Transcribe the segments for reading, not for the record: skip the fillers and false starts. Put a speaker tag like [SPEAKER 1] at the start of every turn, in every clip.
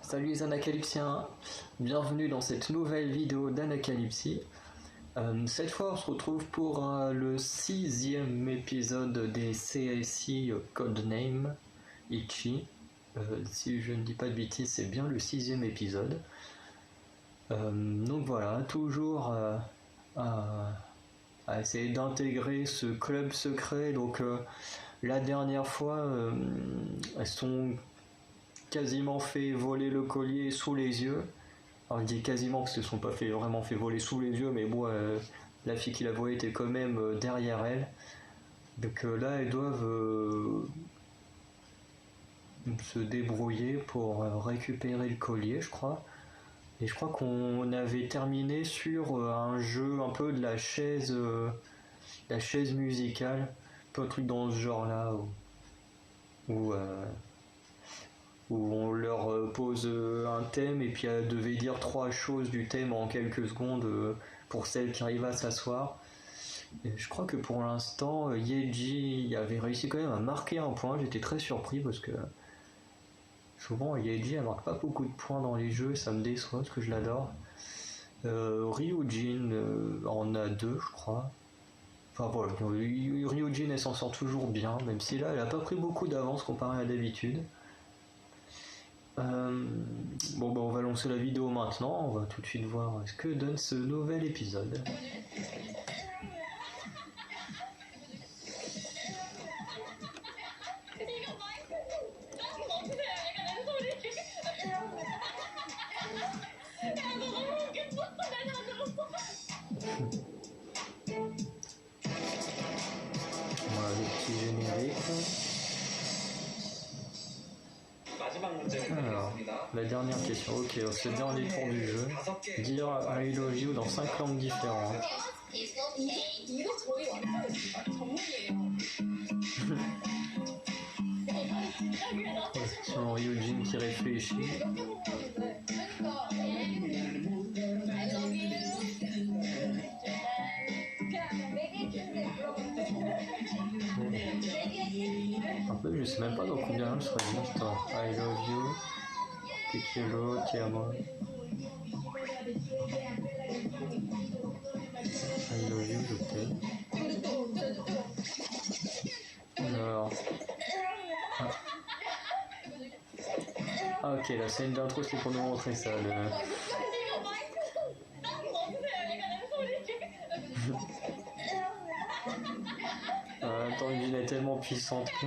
[SPEAKER 1] Salut les Anacalypsiens, bienvenue dans cette nouvelle vidéo d'Anacalypsie. Cette fois on se retrouve pour le 6e épisode des CSI Codename Ichi. Si je ne dis pas de bêtises, c'est bien le 6e épisode. Donc voilà, toujours à essayer d'intégrer ce club secret. Donc la dernière fois, elles sont quasiment fait voler le collier sous les yeux. Alors je dis quasiment parce qu'ils ne se sont pas vraiment fait voler sous les yeux, mais bon, la fille qui l'a volé était quand même derrière elle. Donc là, elles doivent se débrouiller pour récupérer le collier, je crois. Et je crois qu'on avait terminé sur un jeu un peu de la chaise musicale, un peu un truc dans ce genre-là, où on leur pose un thème et puis elles devaient dire 3 choses du thème en quelques secondes pour celle qui arrive à s'asseoir. Et je crois que pour l'instant, Yeji avait réussi quand même à marquer un point. J'étais très surpris parce que souvent Yeji elle marque pas beaucoup de points dans les jeux, ça me déçoit parce que je l'adore. Ryujin en a 2, je crois. Enfin voilà, Ryujin elle s'en sort toujours bien, même si là elle a pas pris beaucoup d'avance comparé à d'habitude. Bon bah on va lancer la vidéo maintenant, on va tout de suite voir ce que donne ce nouvel épisode. Voilà le petit générique. Alors, la dernière question, ok, c'est le dernier tour du jeu. Dire I love you dans 5 langues différentes. Sur Ryujin qui réfléchit. En fait, je sais même pas dans combien je serais bien. Attends, I love you, te quiero, te amo. I love you, je t'aime. Alors. Ah ok, la scène d'intro c'est pour nous montrer ça. Attends, une est tellement puissante. Ouais,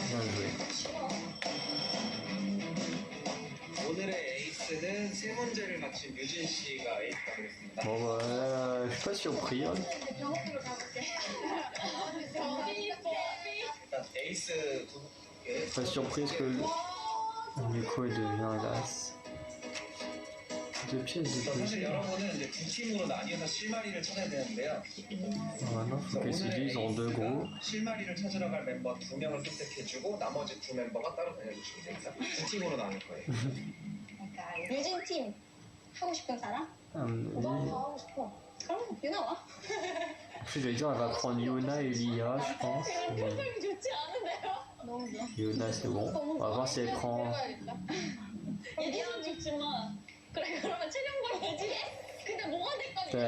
[SPEAKER 1] bien joué. Bon bah, je suis pas surpris. Hein. Pas surprise que du coup elle devient l'as. 2 pièces de plus. Maintenant, il faut qu'elles se divisent en 2 groupes.
[SPEAKER 2] 유진팀 하고 싶은 사람? 하고 싶어. 그럼 유나와.
[SPEAKER 1] Je vais dire, elle va prendre Yuna et Lia, je pense. Yuna, c'est bon. On va voir si elle prend.
[SPEAKER 2] 예지는 좋지만 그래 그러면 체력만 예지. 근데 뭐가 됐건 한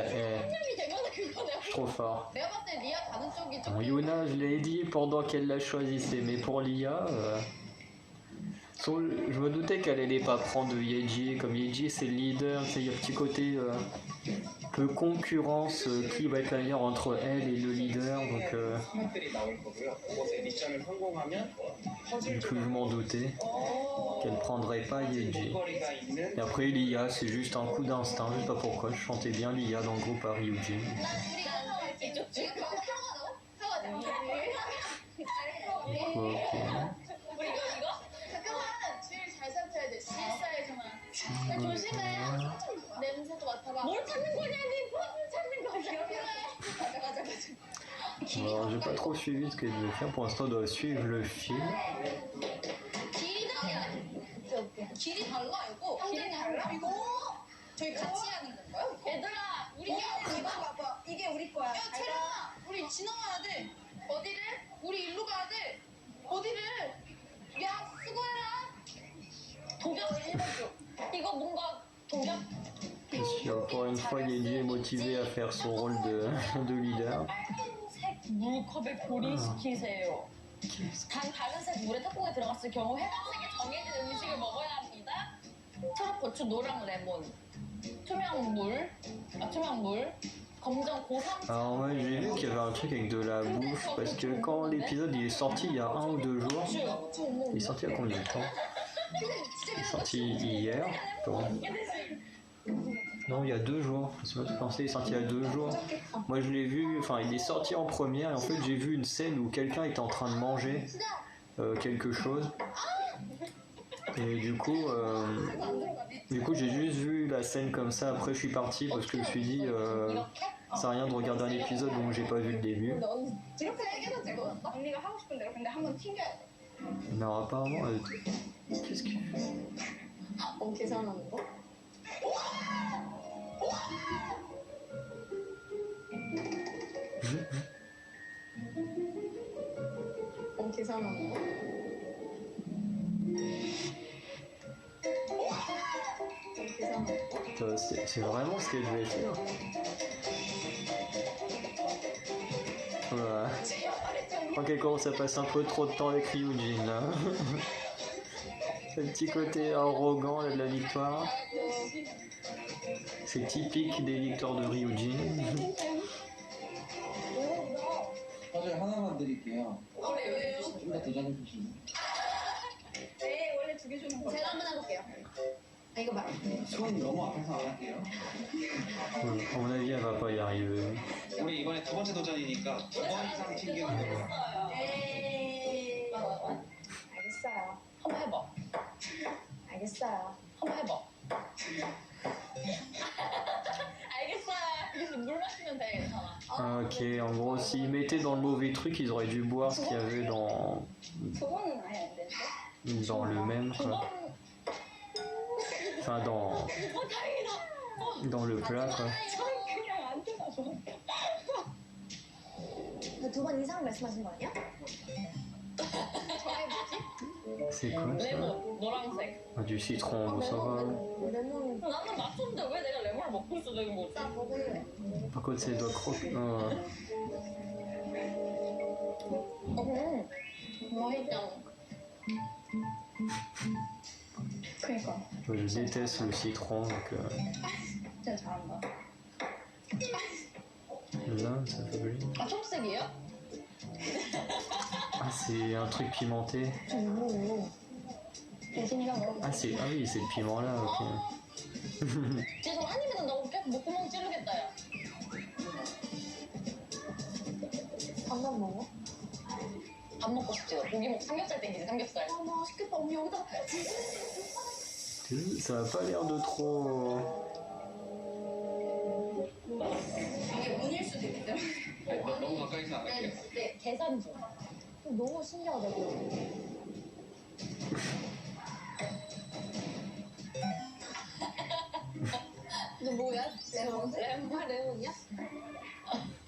[SPEAKER 2] 명이 되면 그거 내가.
[SPEAKER 1] Je suis trop fort.
[SPEAKER 2] 내가 봤을 때 리아 가는 쪽이
[SPEAKER 1] Bon, Yuna, je l'ai dit pendant qu'elle la choisissait, mais pour Lia, je me doutais qu'elle allait pas prendre Yeji. Comme Yeji, c'est le leader, il y a un petit côté peu concurrence qui va être la meilleure entre elle et le leader, donc je m'en doutais qu'elle prendrait pas Yeji. Et après Lia, c'est juste un coup d'instinct, je sais pas pourquoi, je chantais bien Lia dans le groupe à Ryujin. Ok.
[SPEAKER 2] 조심해. 냄새도 맡아봐. 뭘 찾는 거냐, 니 버튼 찾는 거야. 맞아.
[SPEAKER 1] Alors, j'ai pas trop suivi ce que je vais faire. Pour l'instant, on doit suivre le film.
[SPEAKER 2] 길이 달라 이거. 길이 달라 이거. 저희 같이 하는 건가요? 얘들아
[SPEAKER 1] Pour une fois, Yeji est motivé à faire son rôle de leader.
[SPEAKER 2] 빨간색 물컵을 고리시키세요. 단 밝은색 물에 탁구가 들어갔을 경우 해당색이 정해진 음식을 먹어야 합니다. 초록 고추, 노랑 레몬, 투명 물, 검정 고삼.
[SPEAKER 1] Alors moi j'ai vu qu'il y avait un truc avec de la bouffe parce que quand l'épisode il est sorti il y a 1 ou 2 jours, il est sorti il y a combien de temps? Il est sorti hier. Non, il y a 2 jours. C'est pas tout pensé, il est sorti il y a 2 jours. Moi je l'ai vu, enfin il est sorti en première et en fait j'ai vu une scène où quelqu'un était en train de manger quelque chose. Et du coup j'ai juste vu la scène comme ça. Après je suis parti parce que je me suis dit ça sert à rien de regarder un épisode dont j'ai pas vu le début. Non apparemment qu'est-ce qu'il fait?
[SPEAKER 2] 계산하는 거? 계산하는 거?
[SPEAKER 1] C'est vraiment ce qu'elle devait faire. Voilà. Je crois qu'elle commence à passer un peu trop de temps avec Ryujin là. Ce petit côté arrogant là, de la victoire. C'est typique des victoires de Ryujin.
[SPEAKER 3] 과자 하나만 드릴게요.
[SPEAKER 2] 왜요?
[SPEAKER 3] 좀더 도전해 주시면.
[SPEAKER 2] 네, 원래 2개 주는 거. 제가 한번 해볼게요. 이거 봐.
[SPEAKER 3] 손 너무 아파서 안 할게요.
[SPEAKER 1] À mon avis, elle va pas y arriver.
[SPEAKER 3] 우리 이번에 2번째 도전이니까 2번 이상 챙기면 돼요.
[SPEAKER 2] 에이. 알겠어요. 한번 해봐. 알겠어요. 한번 해봐. 알겠어요. 그래서 물 마시면 돼, 괜찮아.
[SPEAKER 1] Ah, ok, en gros, s'ils mettaient dans le mauvais truc, ils auraient dû boire ce qu'il y avait dans
[SPEAKER 2] 그거는 아예 안 되는데.
[SPEAKER 1] le même quoi. Enfin
[SPEAKER 2] 다행이다.
[SPEAKER 1] dans le plat quoi.
[SPEAKER 2] 그냥 안 되나 봐.
[SPEAKER 4] 2번 이상 말씀하신 거 아니야?
[SPEAKER 1] C'est quoi ça?
[SPEAKER 2] 레몬, 노란색.
[SPEAKER 1] Ah, du citron, bon ça va.
[SPEAKER 4] 레몬
[SPEAKER 2] 나는 맞췄는데 왜 내가 레몬을 먹고 있어 되는 거지?
[SPEAKER 4] 딱 먹을래.
[SPEAKER 1] Par contre, c'est doigts croquer.
[SPEAKER 2] 맛있잖아. 그니까
[SPEAKER 1] Je déteste le citron, donc
[SPEAKER 2] 진짜 잘한다.
[SPEAKER 1] là, ça fait joli.
[SPEAKER 2] 아 초록색이에요?
[SPEAKER 1] Ah, c'est un truc pimenté.
[SPEAKER 2] 예진이가 먹어.
[SPEAKER 1] Ah, ah oui, c'est le piment là, ok.
[SPEAKER 2] 그래서 한 입에는 너무 계속 목구멍 찌르겠다 야.
[SPEAKER 4] 밥만 먹어?
[SPEAKER 2] 밥 먹고 싶지. 고기 먹고 삼겹살 땡기지 삼겹살.
[SPEAKER 4] 아 맛있겠다. 언니 여기다가
[SPEAKER 1] Ça a pas l'air de trop.
[SPEAKER 2] 이게 문일 수도 있기 때문에.
[SPEAKER 3] 너무 가까이서 안 할게요.
[SPEAKER 2] 네, 계산 중.
[SPEAKER 4] 너무 신기하다 이거. 너 뭐야? 레몬이야?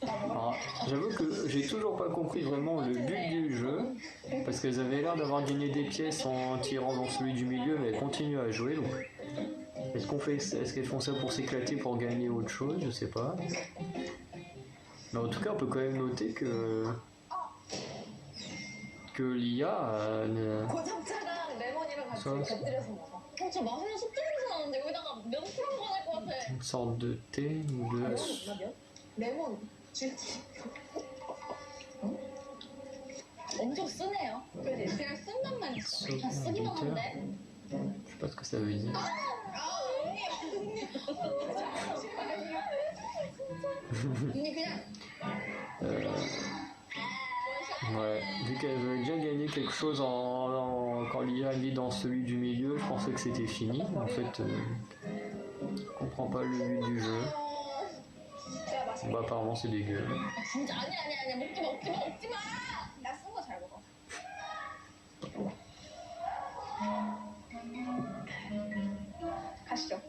[SPEAKER 1] Alors, j'avoue que j'ai toujours pas compris vraiment le but du jeu, parce qu'elles avaient l'air d'avoir gagné des pièces en tirant dans celui du milieu, mais elles continuent à jouer. Donc, est-ce qu'elles font ça pour s'éclater, pour gagner autre chose? Je sais pas. Mais en tout cas, on peut quand même noter que l'IA
[SPEAKER 4] 고삼차랑 레몬이랑 같이
[SPEAKER 1] 써-
[SPEAKER 4] 곁들여서 먹어.
[SPEAKER 2] 진짜 맛있는 숲 냄새 나는데 여기다가 면 풀어 먹어야 될 것 같아.
[SPEAKER 1] une sorte de thé ou de la
[SPEAKER 4] 레몬 면? 레몬 줄기.
[SPEAKER 2] 엄청 쓰네요. 그지? 그냥 쓴 것만 있어. 그냥 쓰기만 한데.
[SPEAKER 1] Je sais pas ce que ça veut dire.
[SPEAKER 4] 언니 그냥
[SPEAKER 1] Ouais, vu qu'elle avait déjà gagné quelque chose quand l'IA est dans celui du milieu, je pensais que c'était fini. En fait, je comprends pas le but du jeu.
[SPEAKER 4] 제가 맛있게.
[SPEAKER 1] Bah, apparemment, c'est dégueu.
[SPEAKER 2] 진짜 아니야. 먹지 마.
[SPEAKER 4] 나쓴 거 잘 먹어. 가시죠.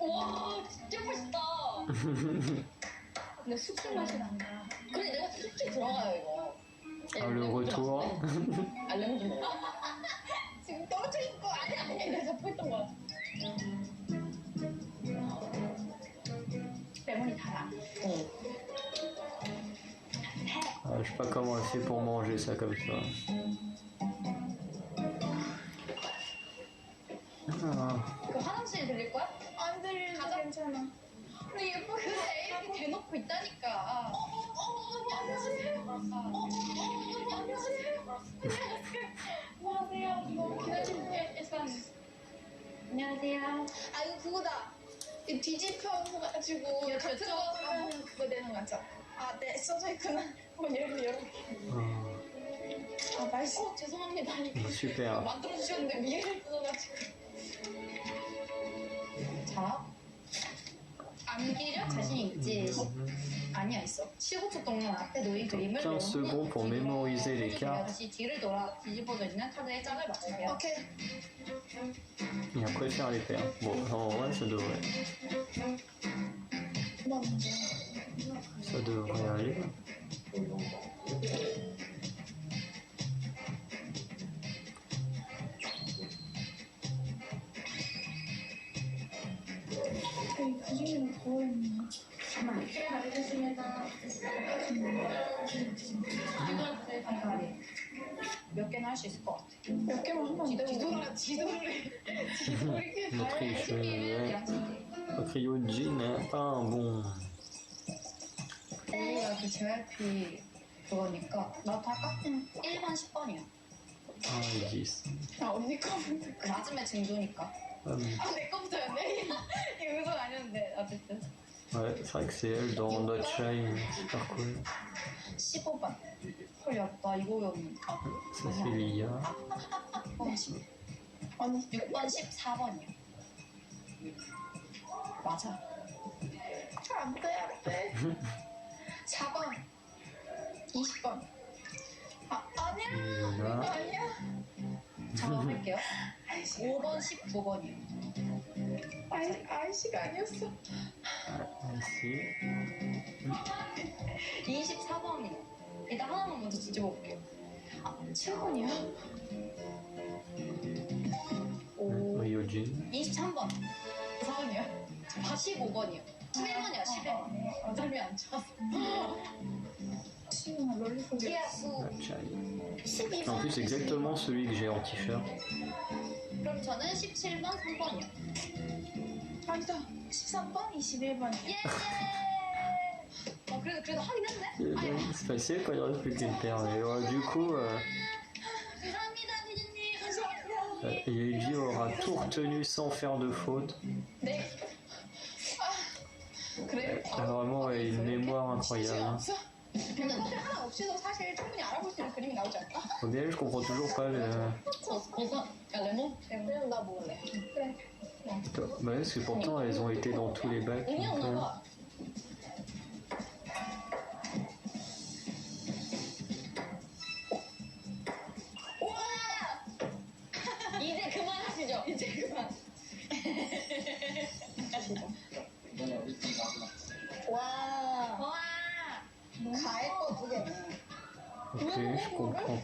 [SPEAKER 2] 와 진짜 맛있다.
[SPEAKER 4] 근데 숙주 맛이 난다.
[SPEAKER 2] 그래 내가 숙주 들어가요 이거.
[SPEAKER 1] Ah, le retour.
[SPEAKER 2] 아 레몬 좀 먹어. 지금 떨어져 있고 아니야 내가 잡고 있던 거 같아.
[SPEAKER 4] 레몬이 달아.
[SPEAKER 1] Ah, je sais pas comment elle fait pour manger ça comme ça. Ah,
[SPEAKER 2] 그 화장실 들릴 거야?
[SPEAKER 4] 안 들리는 거 괜찮아.
[SPEAKER 2] 근데 예쁘게 이렇게 대놓고 있다니까. 안녕하세요. 너무 기다리는데 일단 안녕하세요.
[SPEAKER 4] 아 이거 그거다. 이 뒤집혀가지고
[SPEAKER 2] 야,
[SPEAKER 4] 같은
[SPEAKER 2] 저쪽.
[SPEAKER 4] 거 하면 그거 되는 거 맞죠? 아, 네 써져 있구나. 여러분.
[SPEAKER 1] ah,
[SPEAKER 4] 아 맛있어.
[SPEAKER 2] 죄송합니다.
[SPEAKER 1] super.
[SPEAKER 2] 만들어 주셨는데 위에를 뜯어가지고. 자, 암기력 자신 있지? 아니야 있어. 15초 동안 앞에 놓인 그림을
[SPEAKER 1] 15 secondes pour mémoriser les cartes.
[SPEAKER 2] 다시 뒤를 돌아 뒤집어져 있는 카드의 짝을 맞추세요.
[SPEAKER 4] 오케이.
[SPEAKER 1] Et après faire les paires. Bon, en vrai, ça devrait.
[SPEAKER 4] 뭐 먼저.
[SPEAKER 1] Ça devrait aller.
[SPEAKER 4] 저희 그림이 보이네.
[SPEAKER 2] 몇 개나 할 수 있을 것 같아.
[SPEAKER 4] 몇 개만 하면 지도를
[SPEAKER 1] L'Autriche, ouais.
[SPEAKER 2] 양식이.
[SPEAKER 1] Le trio de jean, hein, pas un bon.
[SPEAKER 2] 우리가 그 JYP 그거니까 나도 할까? 1번 10번이야.
[SPEAKER 1] Ah, les 10.
[SPEAKER 4] 아 언니 거부터.
[SPEAKER 2] 그 아줌마 증조니까.
[SPEAKER 4] 아내 거부터였네. 이거 의도가 아니었는데 어쨌든.
[SPEAKER 1] Ouais, c'est vrai que c'est elle dans notre Shine, super cool.
[SPEAKER 2] 15번. 헐, 야, 나 이거 외웠는데. 아,
[SPEAKER 1] Ça c'est Lia.
[SPEAKER 2] 6번 10.
[SPEAKER 4] 언니
[SPEAKER 2] 6번 14번이야. 맞아.
[SPEAKER 4] 안돼.
[SPEAKER 2] 4번.
[SPEAKER 4] 20번. 아 아니야.
[SPEAKER 1] Et voilà.
[SPEAKER 4] 아니야.
[SPEAKER 2] 잠깐 할게요. 5번 19번이요.
[SPEAKER 4] 아이씨가 아니었어.
[SPEAKER 1] Ici.
[SPEAKER 2] 24번이요. 일단 하나만 먼저 뒤집어 볼게요. 아, 7번이요. 오.
[SPEAKER 1] Rio jean.
[SPEAKER 2] 23번. 4번이요. 15번이요. 11번이야, 11번. 어차피 안 쳤어.
[SPEAKER 4] 시원한 롤리폴.
[SPEAKER 2] 기아수.
[SPEAKER 1] Notre Shine.
[SPEAKER 2] 12번.
[SPEAKER 1] En plus, c'est exactement celui que j'ai en t-shirt.
[SPEAKER 2] 그럼 저는 17번, 3번이요.
[SPEAKER 4] 아니다. 13번, 21번.
[SPEAKER 2] 예! 그래도 하긴 했네. 아유,
[SPEAKER 1] C'est facile quand il reste plus qu'une paire. Et du coup,
[SPEAKER 2] 감사합니다, 대주님.
[SPEAKER 1] Yeji aura tout retenu sans faire de faute.
[SPEAKER 4] 네. 그래?
[SPEAKER 1] Elle a vraiment une mémoire incroyable. hein.
[SPEAKER 4] 없어? 근데 사실 하나 없이도 사실 충분히 알아볼 수 있는 그림이 나오지 않을까?
[SPEAKER 1] Au début, je comprends toujours pas le.
[SPEAKER 2] 버섯, 야, 레몬?
[SPEAKER 4] 그럼 나 먹을래. 그래.
[SPEAKER 1] Bah, parce que pourtant, elles ont été dans tous les bacs. donc,
[SPEAKER 2] 운이었나 봐. 우와! 이제 그만하시죠. 이제 그만.
[SPEAKER 4] 와.
[SPEAKER 2] 와!
[SPEAKER 4] 과일 거 2개네.
[SPEAKER 1] ok, je comprends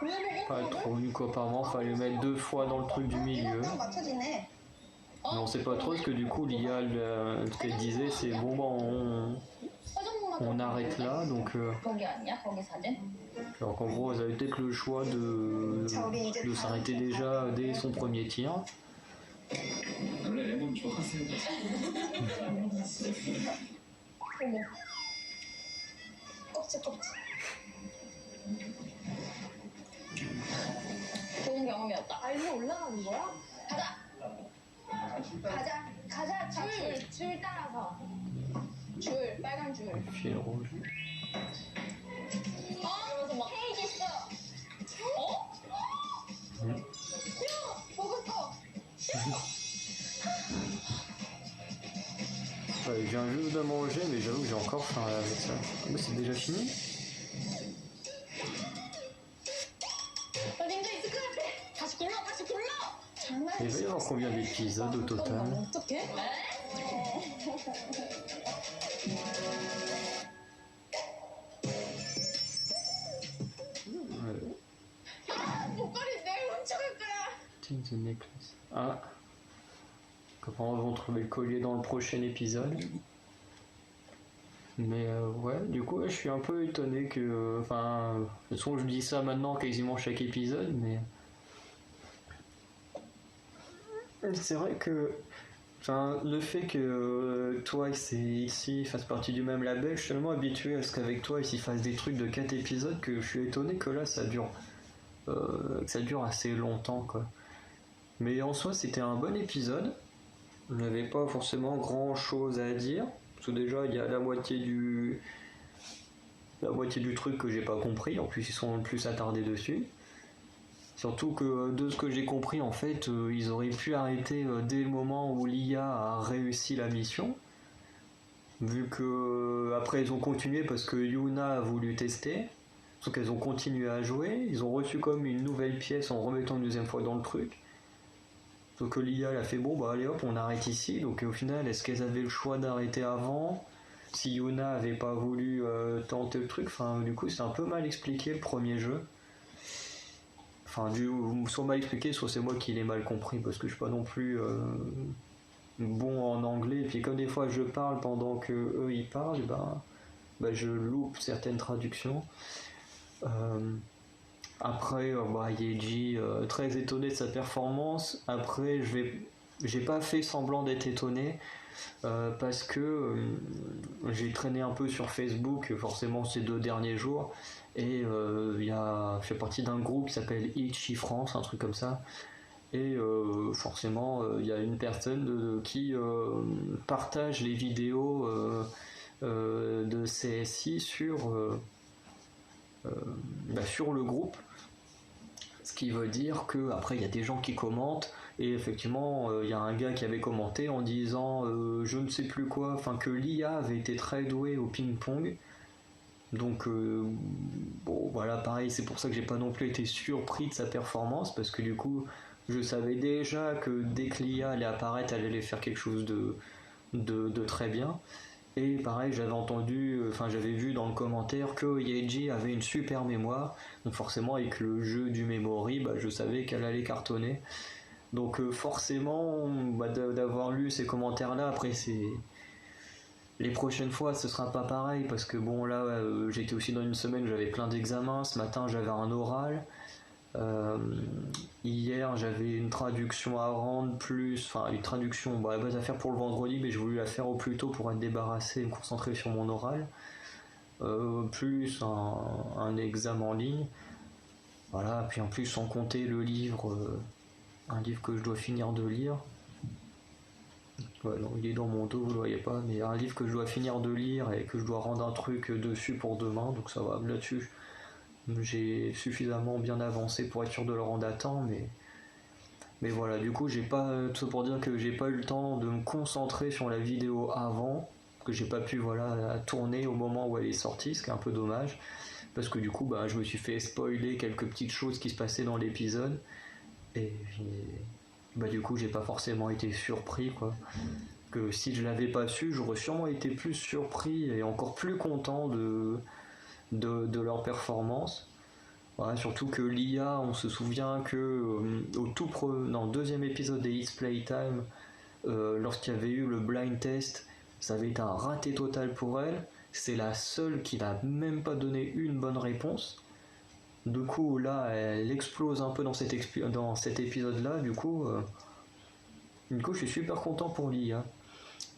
[SPEAKER 4] 왜
[SPEAKER 1] pas
[SPEAKER 4] 먹어?
[SPEAKER 1] trop. Du coup, apparemment, fallait mettre 2 fois dans le truc du milieu.
[SPEAKER 4] 딱 맞춰지네.
[SPEAKER 1] Mais on sait pas trop, parce que du coup, l'IA, ce qu'elle disait, c'est bon, bah, on arrête là. Donc,
[SPEAKER 2] 거기 아니야? 거기 사진?
[SPEAKER 1] alors qu'en gros, elles avaient peut-être le choix de s'arrêter déjà dès son premier tir.
[SPEAKER 3] 원래 레몬 좋아하세요?
[SPEAKER 4] 어머. 껍질.
[SPEAKER 2] 좋은 경험이었다.
[SPEAKER 4] 아, 일로 올라가는 거야? 가자. 줄 따라서. 줄, 빨간 줄.
[SPEAKER 1] Fil rouge.
[SPEAKER 2] 그러면서 막
[SPEAKER 4] 케이크 있어.
[SPEAKER 2] 어?
[SPEAKER 4] 먹었어.
[SPEAKER 1] Ouais, je viens juste de manger, mais j'avoue que j'ai encore faim là, avec ça. Mais c'est déjà fini?
[SPEAKER 2] 링크 있을 것 같아. 다시 골라.
[SPEAKER 4] 장난
[SPEAKER 1] Il va y avoir combien d'épisodes au total?
[SPEAKER 4] 어떡해? 목걸이 내일 훔쳐갈 거야.
[SPEAKER 1] Team the necklace. Ah. Comment vont trouver le collier dans le prochain épisode? Mais ouais, du coup, ouais, je suis un peu étonné que. Enfin, de toute façon, je dis ça maintenant quasiment chaque épisode, mais. C'est vrai que. Enfin, le fait que Twice et ici fassent partie du même label, je suis tellement habitué à ce qu'avec Twice ils fassent des trucs de 4 épisodes que je suis étonné que là que ça dure assez longtemps quoi. Mais en soi, c'était un bon épisode. On n'avait pas forcément grand chose à dire. Parce que déjà, il y a la moitié du truc que j'ai pas compris. En plus, ils sont le plus attardés dessus. Surtout que de ce que j'ai compris, en fait, ils auraient pu arrêter dès le moment où l'IA a réussi la mission. Vu que après ils ont continué parce que Yuna a voulu tester. Donc elles ont continué à jouer. Ils ont reçu comme une nouvelle pièce en remettant une deuxième fois dans le truc. Donc l'IA elle a fait bon bah allez hop on arrête ici. Donc au final est-ce qu'elles avaient le choix d'arrêter avant si Yuna avait pas voulu tenter le truc. Enfin du coup c'est un peu mal expliqué le premier jeu. Enfin soit mal expliqué soit c'est moi qui l'ai mal compris parce que je suis pas non plus bon en anglais. Et puis comme des fois je parle pendant que eux ils parlent, bah, je loupe certaines traductions. Euh, Après, Yeji, très étonné de sa performance. Après, j'ai pas fait semblant d'être étonné parce que j'ai traîné un peu sur Facebook, forcément ces 2 derniers jours, et je fais partie d'un groupe qui s'appelle Ichi France, un truc comme ça. Et forcément, il y a une personne qui partage les vidéos de CSI sur le groupe. Ce qui veut dire que après il y a des gens qui commentent et effectivement il y a un gars qui avait commenté en disant je ne sais plus quoi, enfin que l'IA avait été très douée au ping-pong. Donc bon voilà pareil c'est pour ça que j'ai pas non plus été surpris de sa performance parce que du coup je savais déjà que dès que l'IA allait apparaître elle allait faire quelque chose de très bien. Et pareil, j'avais vu dans le commentaire que Yeji avait une super mémoire. Donc forcément, avec le jeu du memory, bah, je savais qu'elle allait cartonner. Donc forcément, d'avoir lu ces commentaires-là, après les prochaines fois, ce sera pas pareil parce que bon là, j'étais aussi dans une semaine, où j'avais plein d'examens. Ce matin, j'avais un oral. Euh, Hier, j'avais une traduction à rendre enfin une traduction, à la base à faire pour le vendredi, mais j'ai voulu la faire au plus tôt pour être débarrassé et me concentrer sur mon oral. Plus un examen en ligne. Voilà, puis en plus, sans compter le livre, un livre que je dois finir de lire. Ouais, non, il est dans mon dos, vous le voyez pas, mais un livre que je dois finir de lire et que je dois rendre un truc dessus pour demain, donc ça va là-dessus. J'ai suffisamment bien avancé pour être sûr de le rendre à temps, mais voilà, du coup, j'ai pas tout ça pour dire que j'ai pas eu le temps de me concentrer sur la vidéo avant, que j'ai pas pu la tourner au moment où elle est sortie, ce qui est un peu dommage, parce que du coup, je me suis fait spoiler quelques petites choses qui se passaient dans l'épisode, et du coup, j'ai pas forcément été surpris, quoi. Que si je l'avais pas su, j'aurais sûrement été plus surpris et encore plus content de leur performance. Ouais, surtout que l'IA, on se souvient que dans le deuxième épisode des It's Playtime, lorsqu'il y avait eu le blind test, ça avait été un raté total pour elle. C'est la seule qui n'a même pas donné une bonne réponse. Du coup, là, elle explose un peu dans cet épisode-là. Du coup, je suis super content pour l'IA.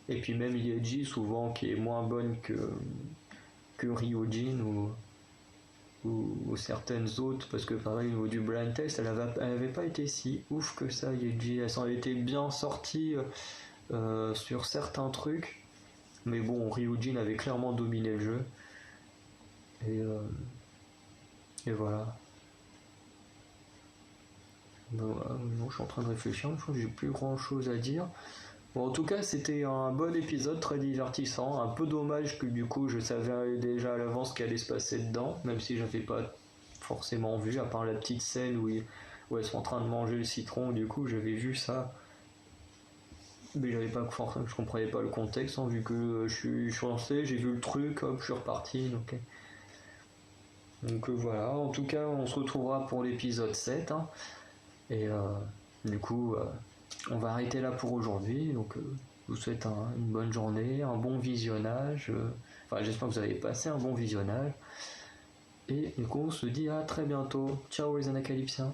[SPEAKER 1] Et puis même Yeji, souvent, qui est moins bonne que Ryujin ou certaines autres, parce que pareil au niveau du blind test elle avait pas été si ouf que ça. Yeji elle s'en était bien sortie sur certains trucs, mais bon Ryujin avait clairement dominé le jeu et voilà. Non, je suis en train de réfléchir, je crois que j'ai plus grand chose à dire. Bon, en tout cas, c'était un bon épisode, très divertissant. Un peu dommage que du coup, je savais déjà à l'avance ce qui allait se passer dedans, même si j'avais pas forcément vu, à part la petite scène où elles sont en train de manger le citron. Du coup, j'avais vu ça, mais je comprenais pas le contexte, hein, vu que je suis lancé, j'ai vu le truc, hop, je suis reparti. Donc voilà. En tout cas, on se retrouvera pour l'épisode 7. Et du coup, on va arrêter là pour aujourd'hui. Donc Je vous souhaite une bonne journée, un bon visionnage. Enfin, j'espère que vous avez passé un bon visionnage. Et du coup, on se dit à très bientôt. Ciao les Anacalypsiens.